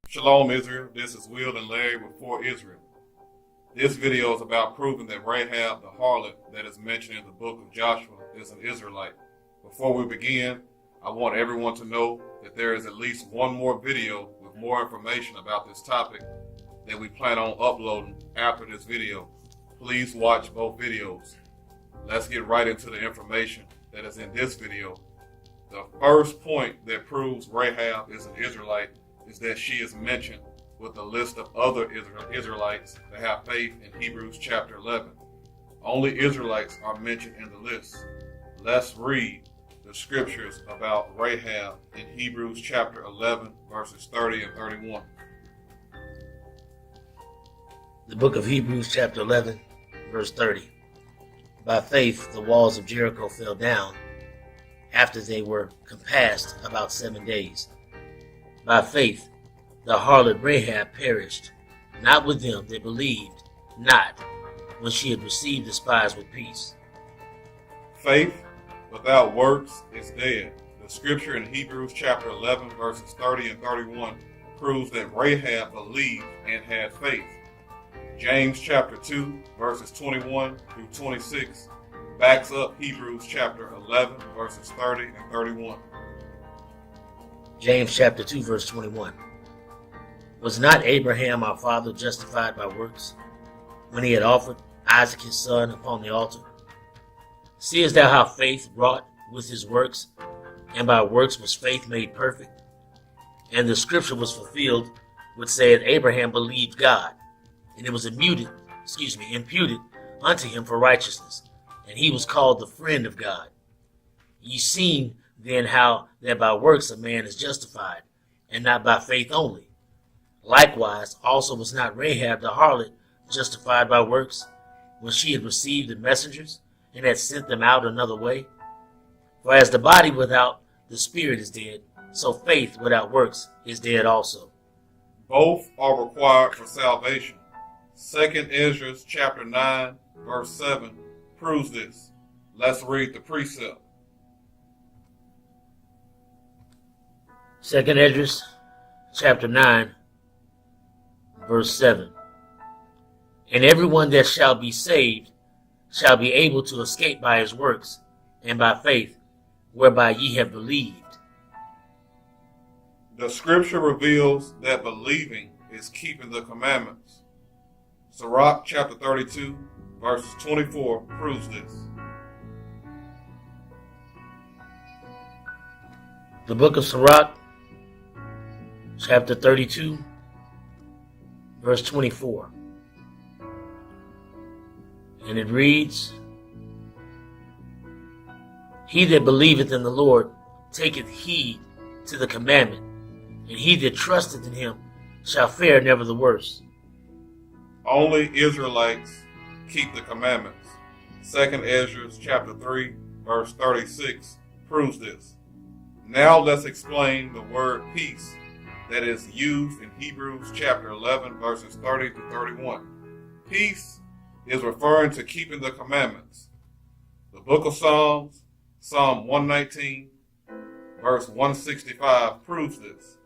Shalom Israel, this is Will and Larry with For Israel. This video is about proving that Rahab the harlot that is mentioned in the book of Joshua is an Israelite. Before we begin, I want everyone to know that there is at least one more video with more information about this topic that we plan on uploading after this video. Please watch both videos. Let's get right into the information that is in this video. The first point that proves Rahab is an Israelite is that she is mentioned with a list of other Israelites that have faith in Hebrews chapter 11. Only Israelites are mentioned in the list. Let's read the scriptures about Rahab in Hebrews chapter 11 verses 30 and 31. The book of Hebrews chapter 11 verse 30. By faith the walls of Jericho fell down after they were compassed about 7 days. By faith, the harlot Rahab perished, not with them that believed not, when she had received the spies with peace. Faith without works is dead. The scripture in Hebrews chapter 11 verses 30 and 31 proves that Rahab believed and had faith. James chapter 2 verses 21 through 26 backs up Hebrews chapter 11 verses 30 and 31. James chapter 2 verse 21. Was not Abraham our father justified by works, when he had offered Isaac his son upon the altar? Seest thou how faith wrought with his works, and by works was faith made perfect? And the scripture was fulfilled, which saith, Abraham believed God, and it was imputed unto him for righteousness, and he was called the friend of God. Ye seen then how that by works a man is justified, and not by faith only. Likewise also was not Rahab the harlot justified by works, when she had received the messengers, and had sent them out another way? For as the body without the spirit is dead, so faith without works is dead also. Both are required for salvation. 2 Ezra chapter 9 verse 7 proves this. Let's read the precept. 2 Esdras chapter 9 verse 7. And everyone that shall be saved shall be able to escape by his works, and by faith, whereby ye have believed. The scripture reveals that believing is keeping the commandments. Sirach chapter 32 verses 24 proves this. The book of Sirach chapter 32 verse 24. And it reads, He that believeth in the Lord taketh heed to the commandment, and he that trusteth in him shall fare never the worse. Only Israelites keep the commandments. 2 Ezra chapter 3 verse 36 proves this. Now let's explain the word peace that is used in Hebrews chapter 11 verses 30 to 31. Peace is referring to keeping the commandments. The book of Psalms, Psalm 119 verse 165 proves this.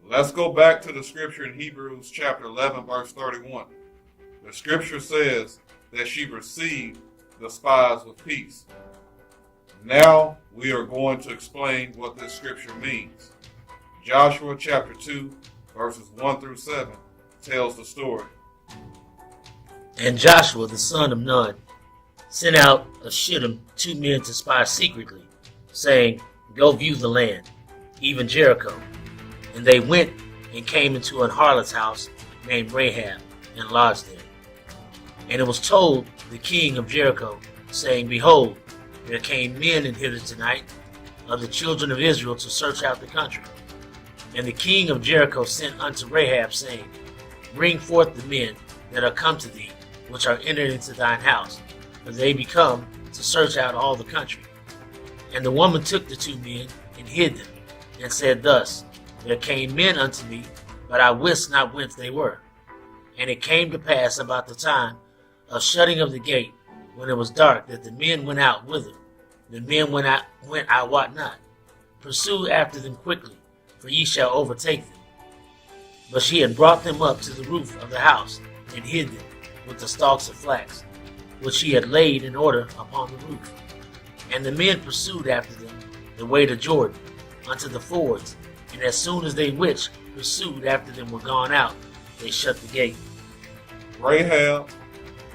Let's go back to the scripture in Hebrews chapter 11 verse 31. The scripture says that she received the spies with peace. Now we are going to explain what this scripture means. Joshua chapter 2 verses 1 through 7 tells the story. And Joshua the son of Nun sent out of Shittim 2 men to spy secretly, saying, Go view the land, even Jericho. And they went and came into an harlot's house named Rahab, and lodged there. And it was told the king of Jericho, saying, Behold, there came men in hither tonight of the children of Israel to search out the country. And the king of Jericho sent unto Rahab, saying, Bring forth the men that are come to thee, which are entered into thine house, for they be come to search out all the country. And the woman took the 2 men and hid them, and said thus, There came men unto me, but I wist not whence they were. And it came to pass about the time of shutting of the gate, when it was dark, that the men went out whither. The men went I wot not. Pursue after them quickly, for ye shall overtake them. But she had brought them up to the roof of the house and hid them with the stalks of flax, which she had laid in order upon the roof. And the men pursued after them the way to Jordan, unto the fords, and as soon as they which pursued after them were gone out, they shut the gate. Rahab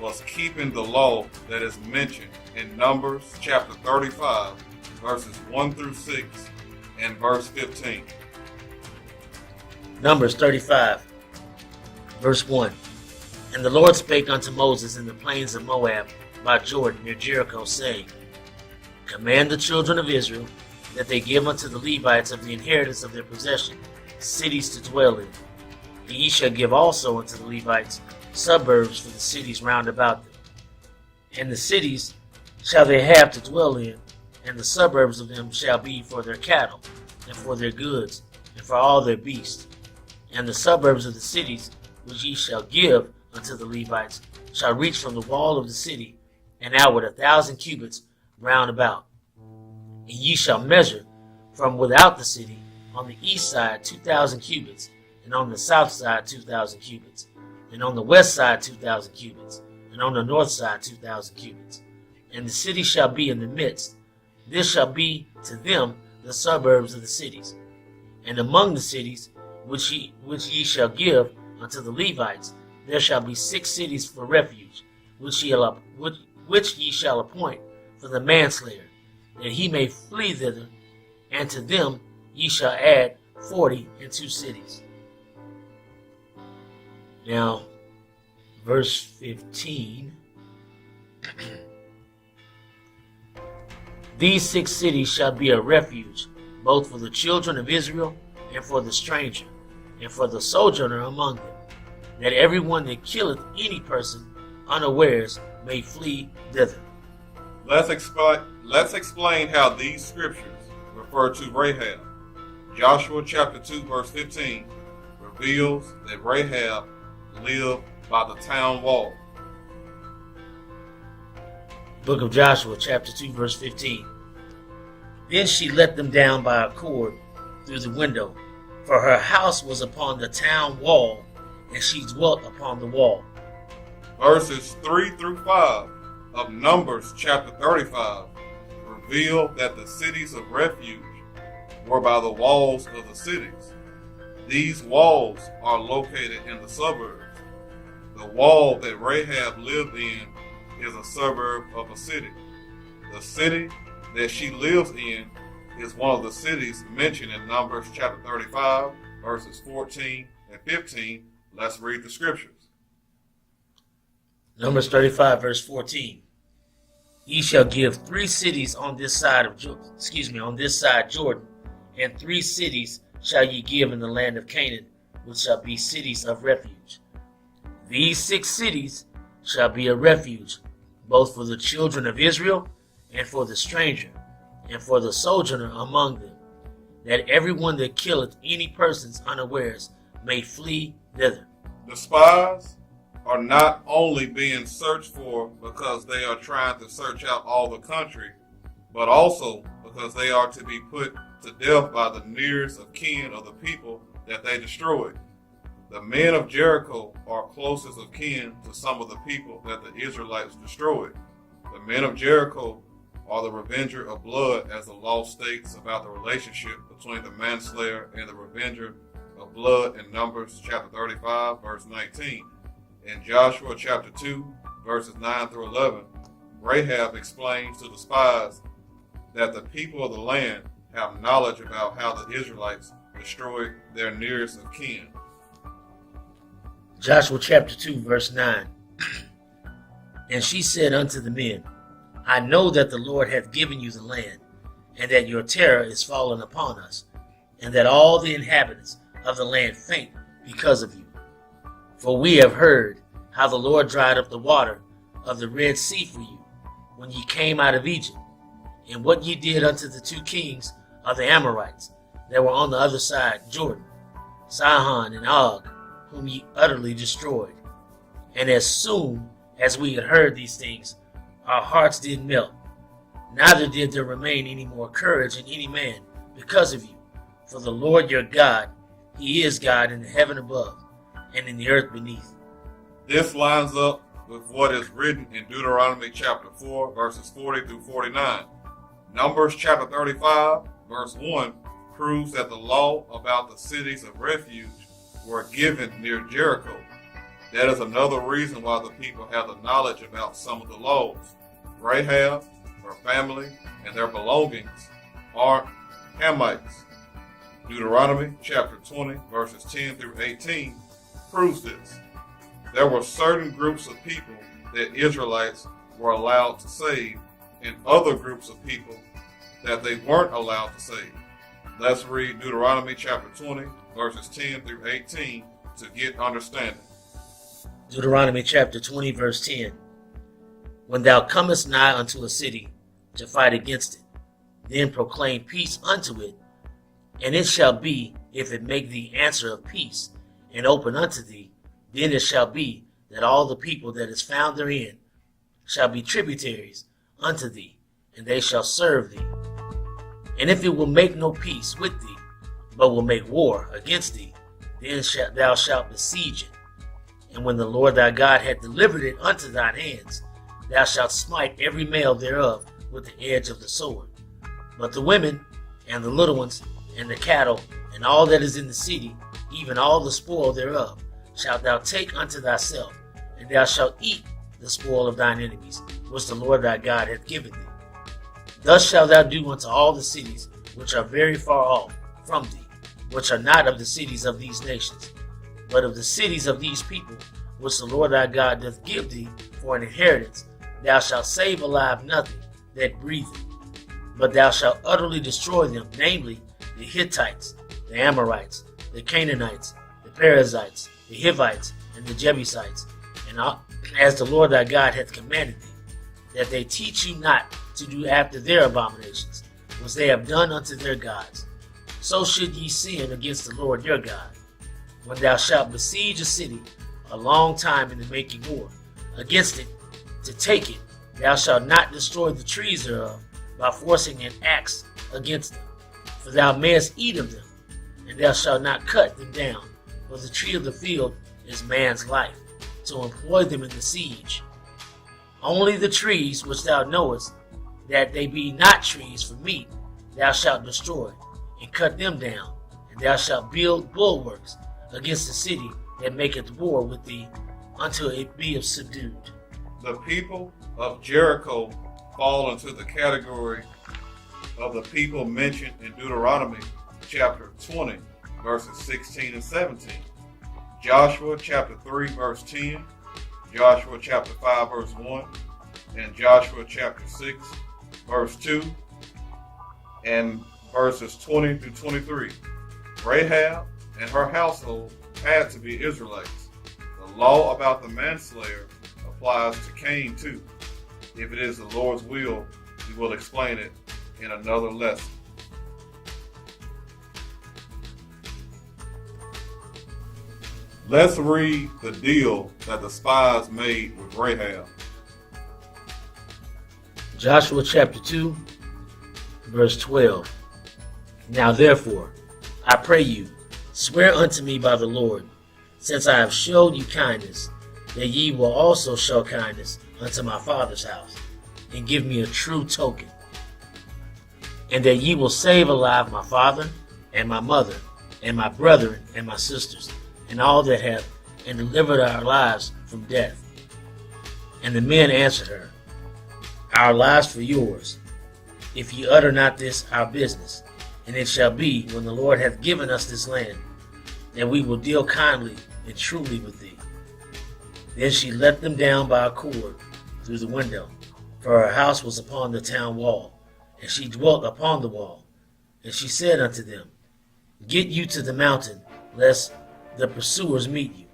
was keeping the law that is mentioned in Numbers chapter 35, verses 1 through 6, and verse 15. Numbers 35, verse 1. And the Lord spake unto Moses in the plains of Moab by Jordan near Jericho, saying, Command the children of Israel that they give unto the Levites of the inheritance of their possession cities to dwell in. And ye shall give also unto the Levites suburbs for the cities round about them. And the cities shall they have to dwell in, and the suburbs of them shall be for their cattle, and for their goods, and for all their beasts. And the suburbs of the cities which ye shall give unto the Levites shall reach from the wall of the city and outward 1,000 cubits round about. And ye shall measure from without the city on the east side 2,000 cubits, and on the south side 2,000 cubits, and on the west side 2,000 cubits, and on the north side 2,000 cubits. And the city shall be in the midst. This shall be to them the suburbs of the cities. And among the cities which ye shall give unto the Levites, there shall be 6 cities for refuge, which ye shall appoint for the manslayer, that he may flee thither, and to them ye shall add 42 cities. Now, verse 15. These 6 cities shall be a refuge, both for the children of Israel, and for the stranger, and for the sojourner among them, that every one that killeth any person unawares may flee thither. Let's explain how these scriptures refer to Rahab. Joshua chapter 2 verse 15 reveals that Rahab lived by the town wall. Book of Joshua chapter 2 verse 15. Then she let them down by a cord through the window, for her house was upon the town wall, and she dwelt upon the wall. Verses 3 through 5 of Numbers chapter 35 reveal that the cities of refuge were by the walls of the cities. These walls are located in the suburbs. The wall that Rahab lived in is a suburb of a city. The city that she lives in is one of the cities mentioned in Numbers chapter 35, verses 14 and 15. Let's read the scriptures. Numbers 35, verse 14. Ye shall give 3 cities on this side Jordan, and 3 cities shall ye give in the land of Canaan, which shall be cities of refuge. These 6 cities shall be a refuge, both for the children of Israel, and for the stranger, and for the sojourner among them, that every one that killeth any persons unawares may flee thither. The spies are not only being searched for because they are trying to search out all the country, but also because they are to be put to death by the nearest of kin of the people that they destroyed. The men of Jericho are closest of kin to some of the people that the Israelites destroyed. The men of Jericho are the revenger of blood, as the law states about the relationship between the manslayer and the revenger of blood in Numbers chapter 35, verse 19. In Joshua chapter 2, verses 9 through 11, Rahab explains to the spies that the people of the land have knowledge about how the Israelites destroyed their nearest of kin. Joshua chapter 2, verse 9. And she said unto the men, I know that the Lord hath given you the land, and that your terror is fallen upon us, and that all the inhabitants of the land faint because of you. For we have heard how the Lord dried up the water of the Red Sea for you, when ye came out of Egypt, and what ye did unto the 2 kings of the Amorites that were on the other side Jordan, Sihon and Og, whom ye utterly destroyed. And as soon as we had heard these things, our hearts did melt, neither did there remain any more courage in any man because of you. For the Lord your God He is God in the heaven above and in the earth beneath. This lines up with what is written in Deuteronomy chapter 4, verses 40 through 49. Numbers chapter 35, verse 1 proves that the law about the cities of refuge were given near Jericho. That is another reason why the people have the knowledge about some of the laws. Rahab, her family, and their belongings are Hamites. Deuteronomy chapter 20, verses 10 through 18 proves this. There were certain groups of people that Israelites were allowed to save, and other groups of people that they weren't allowed to save. Let's read Deuteronomy chapter 20, verses 10 through 18 to get understanding. Deuteronomy chapter 20, verse 10. When thou comest nigh unto a city to fight against it, then proclaim peace unto it, and it shall be, if it make thee answer of peace, and open unto thee, then it shall be that all the people that is found therein shall be tributaries unto thee, and they shall serve thee. And if it will make no peace with thee, but will make war against thee, then thou shalt besiege it. And when the Lord thy God hath delivered it unto thine hands, thou shalt smite every male thereof with the edge of the sword. But the women, and the little ones, and the cattle, and all that is in the city, even all the spoil thereof, shalt thou take unto thyself, and thou shalt eat the spoil of thine enemies, which the Lord thy God hath given thee. Thus shalt thou do unto all the cities which are very far off from thee, which are not of the cities of these nations, but of the cities of these people, which the Lord thy God doth give thee for an inheritance. Thou shalt save alive nothing that breatheth, but thou shalt utterly destroy them, namely the Hittites, the Amorites, the Canaanites, the Perizzites, the Hivites, and the Jebusites, and as the Lord thy God hath commanded thee, that they teach you not to do after their abominations, which they have done unto their gods. So should ye sin against the Lord your God. When thou shalt besiege a city a long time in the making war against it, to take it, thou shalt not destroy the trees thereof by forcing an axe against them, for thou mayest eat of them, and thou shalt not cut them down, for the tree of the field is man's life, to employ them in the siege. Only the trees which thou knowest that they be not trees for meat, thou shalt destroy, and cut them down, and thou shalt build bulwarks against the city that maketh war with thee, until it be subdued. The people of Jericho fall into the category of the people mentioned in Deuteronomy chapter 20, verses 16 and 17. Joshua chapter 3, verse 10, Joshua chapter 5, verse 1, and Joshua chapter 6, verse 2, and verses 20 through 23. Rahab and her household had to be Israelites. The law about the manslayer applies to Cain too. If it is the Lord's will, we will explain it in another lesson. Let's read the deal that the spies made with Rahab. Joshua chapter 2, verse 12. Now therefore, I pray you, swear unto me by the Lord, since I have showed you kindness, that ye will also show kindness unto my father's house, and give me a true token, and that ye will save alive my father, and my mother, and my brethren, and my sisters, and all that have, and delivered our lives from death. And the men answered her, Our lives for yours, if ye utter not this our business. And it shall be, when the Lord hath given us this land, that we will deal kindly and truly with thee. Then she let them down by a cord through the window, for her house was upon the town wall, and she dwelt upon the wall. And she said unto them, Get you to the mountain, lest the pursuers meet you,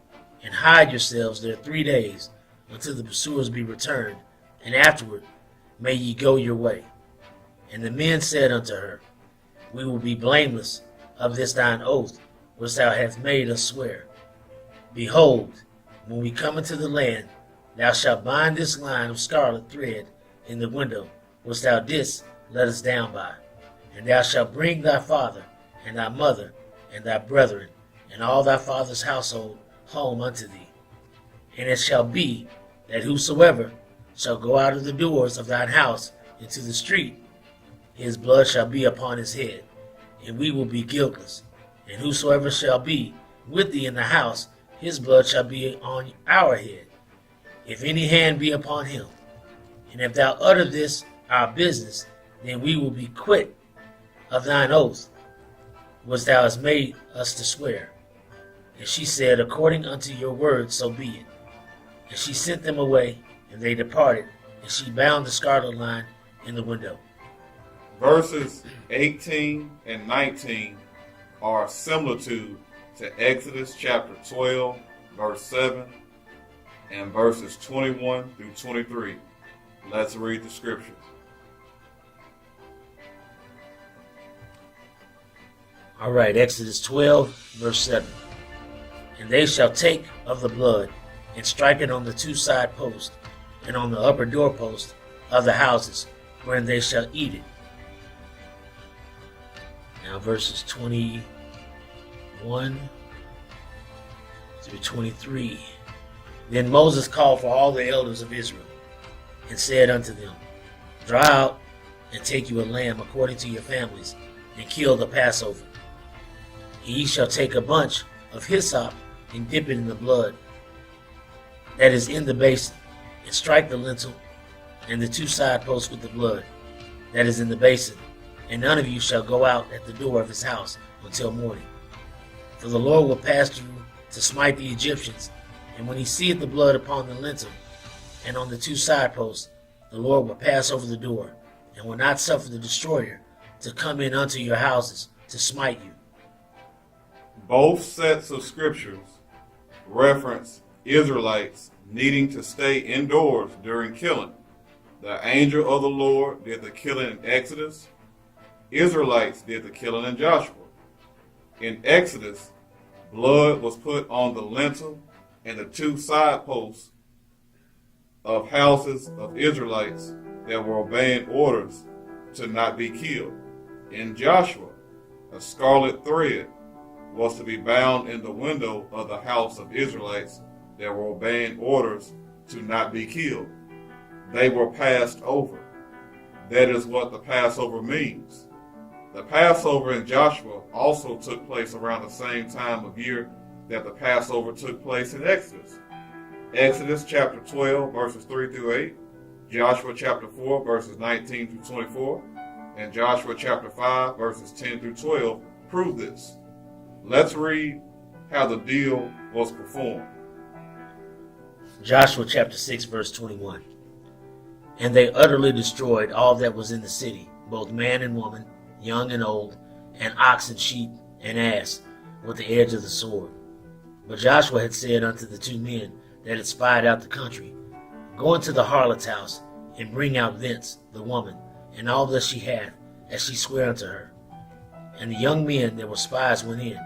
and hide yourselves there 3 days, until the pursuers be returned, and afterward may ye go your way. And the men said unto her, We will be blameless of this thine oath, which thou hast made us swear. Behold, when we come into the land, thou shalt bind this line of scarlet thread in the window, which thou didst let us down by. And thou shalt bring thy father, and thy mother, and thy brethren, and all thy father's household home unto thee. And it shall be that whosoever shall go out of the doors of thine house into the street, his blood shall be upon his head, and we will be guiltless. And whosoever shall be with thee in the house, his blood shall be on our head, if any hand be upon him. And if thou utter this our business, then we will be quit of thine oath, which thou hast made us to swear. And she said, According unto your word, so be it. And she sent them away, and they departed, and she bound the scarlet line in the window. Verses 18 and 19 are a similitude to Exodus chapter 12, verse 7, and verses 21 through 23. Let's read the scriptures. All right, Exodus 12, verse 7. And they shall take of the blood, and strike it on the two side posts, and on the upper doorpost of the houses, wherein they shall eat it. Now verses 21 through 23. Then Moses called for all the elders of Israel, and said unto them, Draw out, and take you a lamb according to your families, and kill the Passover. And ye shall take a bunch of hyssop, and dip it in the blood that is in the basin, and strike the lintel and the two side posts with the blood that is in the basin, and none of you shall go out at the door of his house until morning. For the Lord will pass through to smite the Egyptians, and when he seeth the blood upon the lintel and on the two side posts, the Lord will pass over the door, and will not suffer the destroyer to come in unto your houses to smite you. Both sets of scriptures reference Israelites needing to stay indoors during killing. The angel of the Lord did the killing in Exodus. Israelites did the killing in Joshua. In Exodus, blood was put on the lintel and the two side posts of houses of Israelites that were obeying orders to not be killed. In Joshua, a scarlet thread was to be bound in the window of the house of Israelites that were obeying orders to not be killed. They were passed over. That is what the Passover means. The Passover in Joshua also took place around the same time of year that the Passover took place in Exodus. Exodus chapter 12, verses 3 through 8, Joshua chapter 4, verses 19 through 24, and Joshua chapter 5, verses 10 through 12 prove this. Let's read how the deal was performed. Joshua chapter 6, verse 21. And they utterly destroyed all that was in the city, both man and woman, young and old, and ox and sheep and ass, with the edge of the sword. But Joshua had said unto the two men that had spied out the country, Go into the harlot's house, and bring out thence the woman, and all that she hath, as she sware unto her. And the young men that were spies went in,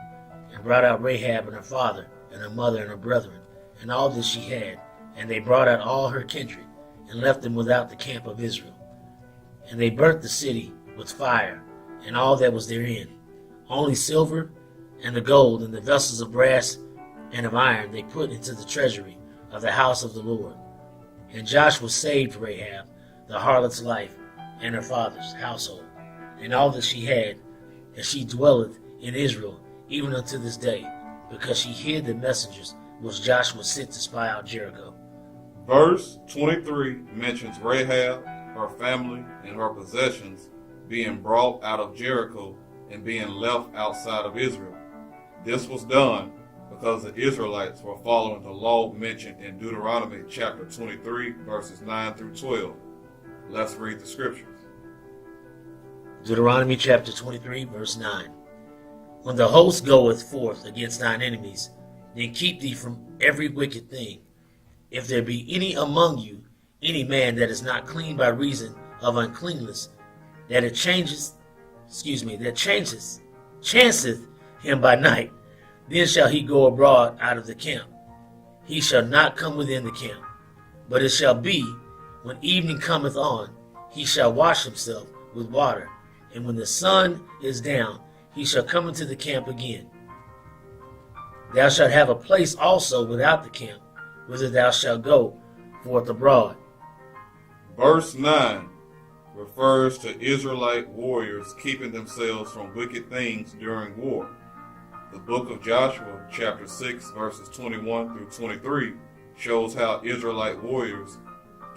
and brought out Rahab and her father, and her mother and her brethren, and all that she had, and they brought out all her kindred, and left them without the camp of Israel. And they burnt the city with fire, and all that was therein. Only silver, and the gold, and the vessels of brass and of iron they put into the treasury of the house of the Lord. And Joshua saved Rahab, the harlot's life, and her father's household, and all that she had, and she dwelleth in Israel even unto this day, because she hid the messengers which Joshua sent to spy out Jericho. Verse 23 mentions Rahab, her family, and her possessions being brought out of Jericho and being left outside of Israel. This was done because the Israelites were following the law mentioned in Deuteronomy chapter 23, verses 9 through 12. Let's read the scriptures. Deuteronomy chapter 23, verse 9. When the host goeth forth against thine enemies, then keep thee from every wicked thing. If there be any among you, any man that is not clean by reason of uncleanness, that chanceth him by night, then shall he go abroad out of the camp. He shall not come within the camp. But it shall be, when evening cometh on, he shall wash himself with water, and when the sun is down, he shall come into the camp again. Thou shalt have a place also without the camp, whither thou shalt go forth abroad. Verse 9 refers to Israelite warriors keeping themselves from wicked things during war. The book of Joshua, chapter 6, verses 21 through 23, shows how Israelite warriors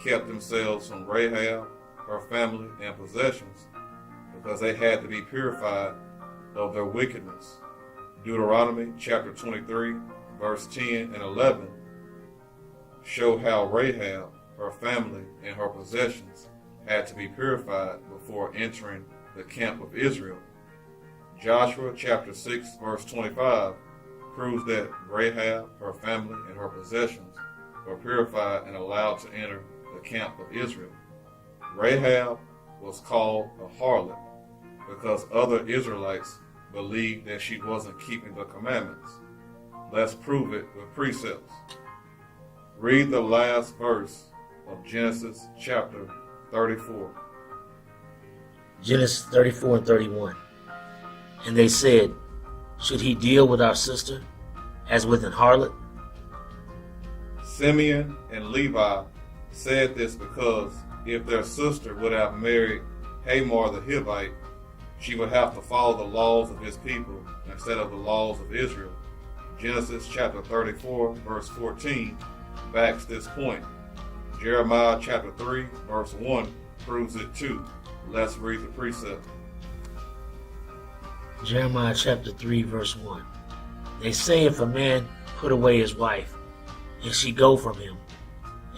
kept themselves from Rahab, her family, and possessions because they had to be purified of their wickedness. Deuteronomy, chapter 23, verse 10 and 11, show how Rahab, her family, and her possessions had to be purified before entering the camp of Israel. Joshua chapter 6 verse 25 proves that Rahab, her family, and her possessions were purified and allowed to enter the camp of Israel. Rahab was called a harlot because other Israelites believed that she wasn't keeping the commandments. Let's prove it with precepts. Read the last verse of Genesis chapter 34. Genesis 34 and 31. And they said, should he deal with our sister as with an harlot? Simeon and Levi said this because if their sister would have married Hamor the Hivite, she would have to follow the laws of his people instead of the laws of Israel. Genesis chapter 34 verse 14 backs this point. Jeremiah chapter 3 verse 1 proves it too. Let's read the precept. Jeremiah chapter 3 verse 1. They say if a man put away his wife, and she go from him,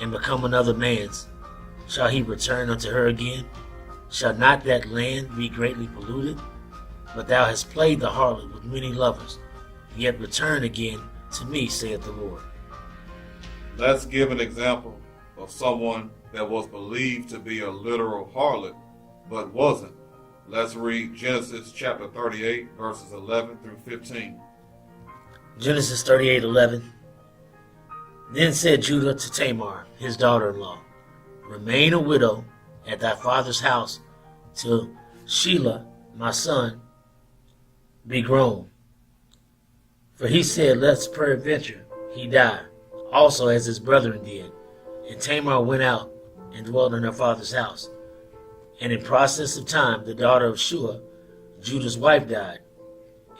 and become another man's, shall he return unto her again? Shall not that land be greatly polluted? But thou hast played the harlot with many lovers, yet return again to me, saith the Lord. Let's give an example of someone that was believed to be a literal harlot, but wasn't. Let's read Genesis chapter 38, verses 11 through 15. Genesis 38:11. Then said Judah to Tamar, his daughter-in-law, remain a widow at thy father's house till Shelah, my son, be grown. For he said, lest peradventure he die, also as his brethren did. And Tamar went out and dwelt in her father's house. And in process of time, the daughter of Shua, Judah's wife, died.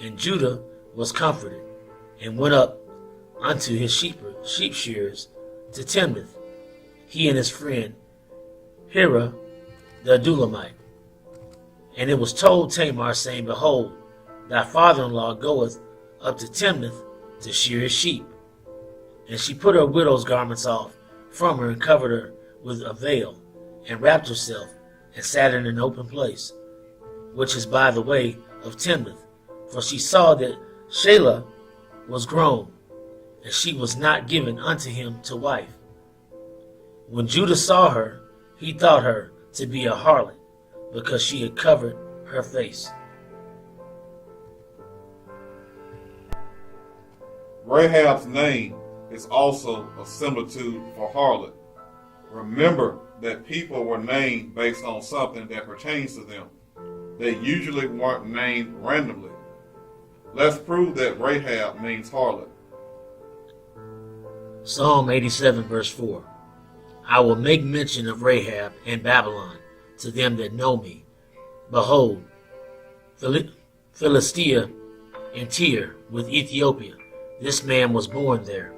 And Judah was comforted, and went up unto his sheep shearers to Timnath, he and his friend Hira the Adullamite. And it was told Tamar, saying, behold, thy father-in-law goeth up to Timnath to shear his sheep. And she put her widow's garments off from her, and covered her with a veil, and wrapped herself, and sat in an open place, which is by the way of Timnath. For she saw that Shelah was grown, and she was not given unto him to wife. When Judah saw her, he thought her to be a harlot, because she had covered her face. Rahab's name is also a similitude for harlot. Remember that people were named based on something that pertains to them. They usually weren't named randomly. Let's prove that Rahab means harlot. Psalm 87 verse 4. I will make mention of Rahab and Babylon to them that know me. Behold, Philistia and Tyre with Ethiopia. This man was born there.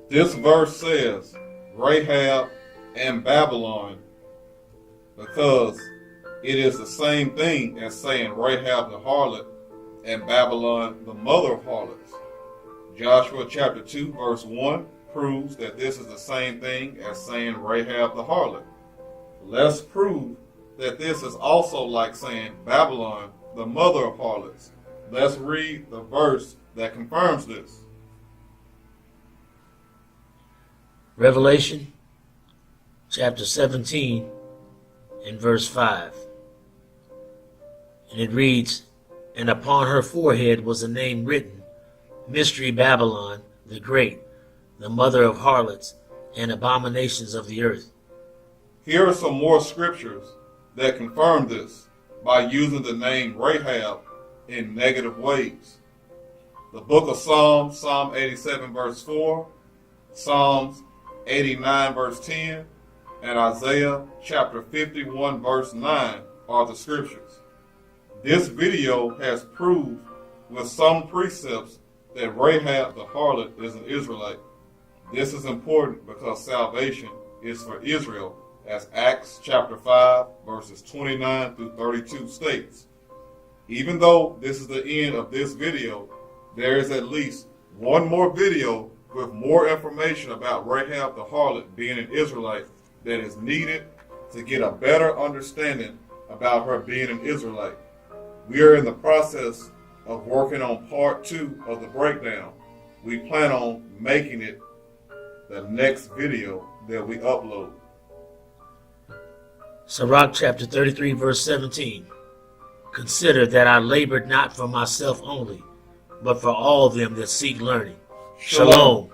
This verse says Rahab and Babylon because it is the same thing as saying Rahab the harlot and Babylon the mother of harlots. Joshua chapter 2 verse 1 proves that this is the same thing as saying Rahab the harlot. Let's prove that this is also like saying Babylon the mother of harlots. Let's read the verse that confirms this. Revelation chapter 17 and verse 5. And it reads, and upon her forehead was a name written, Mystery Babylon the Great, the mother of harlots and abominations of the earth. Here are some more scriptures that confirm this by using the name Rahab in negative ways. The book of Psalms, Psalm 87 verse 4, Psalms 89 verse 10, and Isaiah chapter 51 verse 9 are the scriptures. This video has proved with some precepts that Rahab the harlot is an Israelite. This is important because salvation is for Israel, as Acts chapter 5 verses 29 through 32 states. Even though this is the end of this video, there is at least one more video with more information about Rahab the harlot being an Israelite that is needed to get a better understanding about her being an Israelite. We are in the process of working on part 2 of the breakdown. We plan on making it the next video that we upload. Sirach chapter 33 verse 17. Consider that I labored not for myself only, but for all them that seek learning. Shalom.